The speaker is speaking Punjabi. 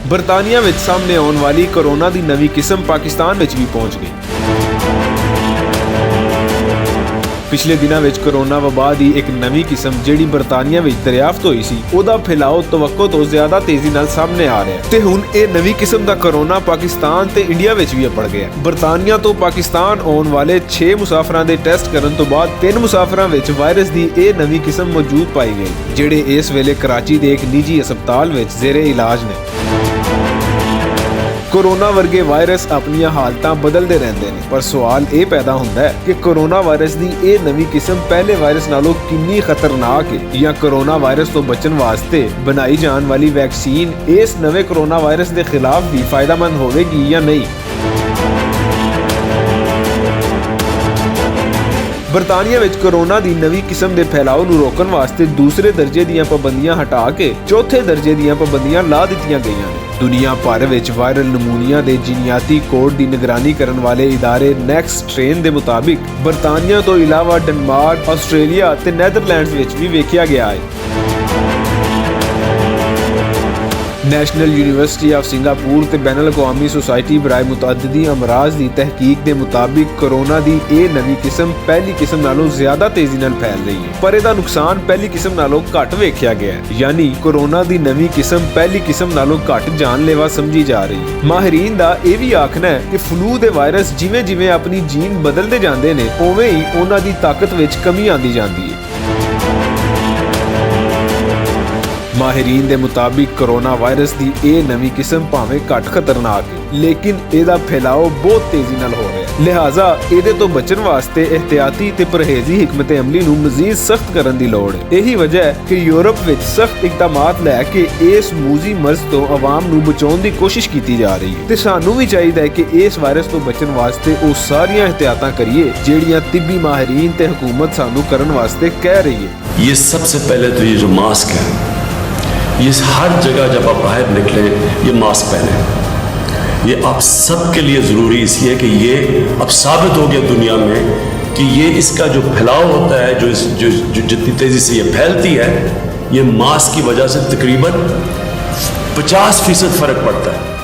ਬਰਤਾਨੀਆ ਵਿੱਚ ਸਾਹਮਣੇ ਆਉਣ ਵਾਲੀ ਕੋਰੋਨਾ ਦੀ ਨਵੀਂ ਕਿਸਮ ਪਾਕਿਸਤਾਨ ਵਿੱਚ ਵੀ ਪਹੁੰਚ ਗਈ। ਪਿਛਲੇ ਦਿਨਾਂ ਵਿੱਚ ਕੋਰੋਨਾ ਵਬਾ ਦੀ ਇੱਕ ਨਵੀਂ ਕਿਸਮ ਜਿਹੜੀ ਬਰਤਾਨੀਆ ਵਿੱਚ ਦਰਿਆਫਤ ਹੋਈ ਸੀ, ਉਹਦਾ ਫੈਲਾਅ ਤਵੱਕੋ ਤੋਂ ਜ਼ਿਆਦਾ ਤੇਜ਼ੀ ਨਾਲ ਸਾਹਮਣੇ ਆ ਰਿਹਾ ਹੈ ਤੇ ਹੁਣ ਇਹ ਨਵੀਂ ਕਿਸਮ ਦਾ ਕੋਰੋਨਾ ਪਾਕਿਸਤਾਨ ਤੇ ਇੰਡੀਆ ਵਿੱਚ ਵੀ ਅਪੜ ਗਿਆ। ਬਰਤਾਨੀਆ ਤੋਂ ਪਾਕਿਸਤਾਨ ਆਉਣ ਵਾਲੇ 6 ਮੁਸਾਫਰਾਂ ਦੇ ਟੈਸਟ ਕਰਨ ਤੋਂ ਬਾਅਦ 3 ਮੁਸਾਫਰਾਂ ਵਿੱਚ ਵਾਇਰਸ ਦੀ ਇਹ ਨਵੀਂ ਕਿਸਮ ਮੌਜੂਦ ਪਾਈ ਗਈ, ਜਿਹੜੇ ਇਸ ਵੇਲੇ ਕਰਾਚੀ ਦੇ ਇੱਕ ਨਿੱਜੀ ਹਸਪਤਾਲ ਵਿੱਚ ਜ਼ੇਰੇ ਇਲਾਜ ਨੇ। ਕੋਰੋਨਾ ਵਰਗੇ ਵਾਇਰਸ ਆਪਣੀਆਂ ਹਾਲਤਾਂ ਬਦਲਦੇ ਰਹਿੰਦੇ ਨੇ, ਪਰ ਸਵਾਲ ਇਹ ਪੈਦਾ ਹੁੰਦਾ ਹੈ ਕਿ ਕੋਰੋਨਾ ਵਾਇਰਸ ਦੀ ਇਹ ਨਵੀਂ ਕਿਸਮ ਪਹਿਲੇ ਵਾਇਰਸ ਨਾਲੋਂ ਕਿੰਨੀ ਖਤਰਨਾਕ ਹੈ, ਜਾਂ ਕੋਰੋਨਾ ਵਾਇਰਸ ਤੋਂ ਬਚਣ ਵਾਸਤੇ ਬਣਾਈ ਜਾਣ ਵਾਲੀ ਵੈਕਸੀਨ ਇਸ ਨਵੇਂ ਕੋਰੋਨਾ ਵਾਇਰਸ ਦੇ ਖਿਲਾਫ ਵੀ ਫਾਇਦੇਮੰਦ ਹੋਵੇਗੀ ਜਾਂ ਨਹੀਂ। ਬਰਤਾਨੀਆ ਵਿੱਚ ਕੋਰੋਨਾ ਦੀ ਨਵੀਂ ਕਿਸਮ ਦੇ ਫੈਲਾਅ ਨੂੰ ਰੋਕਣ ਵਾਸਤੇ ਦੂਸਰੇ ਦਰਜੇ ਦੀਆਂ ਪਾਬੰਦੀਆਂ ਹਟਾ ਕੇ ਚੌਥੇ ਦਰਜੇ ਦੀਆਂ ਪਾਬੰਦੀਆਂ ਲਾ ਦਿੱਤੀਆਂ ਗਈਆਂ ਨੇ। ਦੁਨੀਆ ਭਰ ਵਿੱਚ ਵਾਇਰਲ ਨਮੂਨਿਆਂ ਦੇ ਜੀਨੀਆਤੀ ਕੋਡ ਦੀ ਨਿਗਰਾਨੀ ਕਰਨ ਵਾਲੇ ਇਦਾਰੇ ਨੈਕਸਟ ਸਟ੍ਰੇਨ ਦੇ ਮੁਤਾਬਿਕ ਬਰਤਾਨੀਆ ਤੋਂ ਇਲਾਵਾ ਡੈਨਮਾਰਕ, ਆਸਟ੍ਰੇਲੀਆ ਤੇ ਨੈਦਰਲੈਂਡਸ ਵਿੱਚ ਵੀ ਵੇਖਿਆ ਗਿਆ ਹੈ। ਨੈਸ਼ਨਲ ਯੂਨੀਵਰਸਿਟੀ ਆਫ ਸਿੰਗਾਪੁਰ ਤੇ ਬੈਨ ਅਲ-ਅਕਵਾਮੀ ਸੁਸਾਇਟੀ ਬਰਾਏ ਮੁਤਅੱਦਦੀ ਅਮਰਾਜ਼ ਦੀ ਤਹਿਕੀਕ ਦੇ ਮੁਤਾਬਿਕ ਕੋਰੋਨਾ ਦੀ ਇਹ ਨਵੀਂ ਕਿਸਮ ਪਹਿਲੀ ਕਿਸਮ ਨਾਲੋਂ ਜ਼ਿਆਦਾ ਤੇਜ਼ੀ ਨਾਲ ਫੈਲ ਰਹੀ ਹੈ, ਪਰ ਇਹਦਾ ਨੁਕਸਾਨ ਪਹਿਲੀ ਕਿਸਮ ਨਾਲੋਂ ਘੱਟ ਵੇਖਿਆ ਗਿਆ ਹੈ। ਯਾਨੀ ਕੋਰੋਨਾ ਦੀ ਨਵੀਂ ਕਿਸਮ ਪਹਿਲੀ ਕਿਸਮ ਨਾਲੋਂ ਘੱਟ ਜਾਨਲੇਵਾ ਸਮਝੀ ਜਾ ਰਹੀ ਹੈ। ਮਾਹਿਰੀਨ ਦਾ ਇਹ ਵੀ ਆਖਣਾ ਹੈ ਕਿ ਫਲੂ ਦੇ ਵਾਇਰਸ ਜਿਵੇਂ-ਜਿਵੇਂ ਆਪਣੀ ਜੀਨ ਬਦਲਦੇ ਜਾਂਦੇ ਨੇ, ਉਵੇਂ ਹੀ ਉਹਨਾਂ ਦੀ ਤਾਕਤ ਵਿੱਚ ਕਮੀ ਆਉਂਦੀ ਜਾਂਦੀ ਹੈ। ਮਾਹਿਰੀਨ ਦੇ ਮੁਤਾਬਿਕ ਕੋਰੋਨਾ ਵਾਇਰਸ ਦੀ ਇਹ ਨਵੀਂ ਕਿਸਮ ਭਾਵੇਂ ਘੱਟ ਖਤਰਨਾਕ ਹੈ, ਲੇਕਿਨ ਇਹਦਾ ਫੈਲਾਅ ਬਹੁਤ ਤੇਜ਼ੀ ਨਾਲ ਹੋ ਰਿਹਾ ਹੈ। ਲਿਹਾਜ਼ਾ ਇਹਦੇ ਤੋਂ ਬਚਣ ਵਾਸਤੇ ਇਹਤਿਆਤੀ ਤੇ ਪਰਹੇਜ਼ੀ ਹਕਮਤ ਅਮਲੀ ਨੂੰ ਮਜ਼ੀਦ ਸਖਤ ਕਰਨ ਦੀ ਲੋੜ ਹੈ। ਇਹੀ ਵਜ੍ਹਾ ਹੈ ਕਿ ਯੂਰਪ ਵਿੱਚ ਸਖਤ ਇਕਦਾਮਾਤ ਲੈ ਕੇ ਇਸ ਮੂਜ਼ੀ ਮਰਜ਼ ਤੋਂ ਆਵਾਮ ਨੂੰ ਬਚਾਉਣ ਦੀ ਕੋਸ਼ਿਸ਼ ਕੀਤੀ ਜਾ ਰਹੀ ਹੈ ਤੇ ਸਾਨੂੰ ਵੀ ਚਾਹੀਦਾ ਹੈ ਕਿ ਇਸ ਵਾਇਰਸ ਤੋਂ ਬਚਣ ਵਾਸਤੇ ਉਹ ਸਾਰੀਆਂ ਇਹਤਿਆਤਾਂ ਕਰੀਏ ਜਿਹੜੀਆਂ ਤਿੱਬੀ ਮਾਹਿਰੀਨ ਤੇ ਹਕੂਮਤ ਸਾਨੂੰ ਕਰਨ ਵਾਸਤੇ ਕਹਿ ਰਹੀ ਹੈ। ये सबसे पहले तो ये जो मास्क है, ये हर जगह जब आप बाहर निकले ये मास्क पहने। ये आप सबके लिए ज़रूरी इसलिए कि ये अब साबित हो गया दुनिया में कि ये इसका जो फैलाव होता है, जो जितनी तेज़ी से ये फैलती है, ये मास्क की वजह से तकरीबन 50% फ़र्क पड़ता है।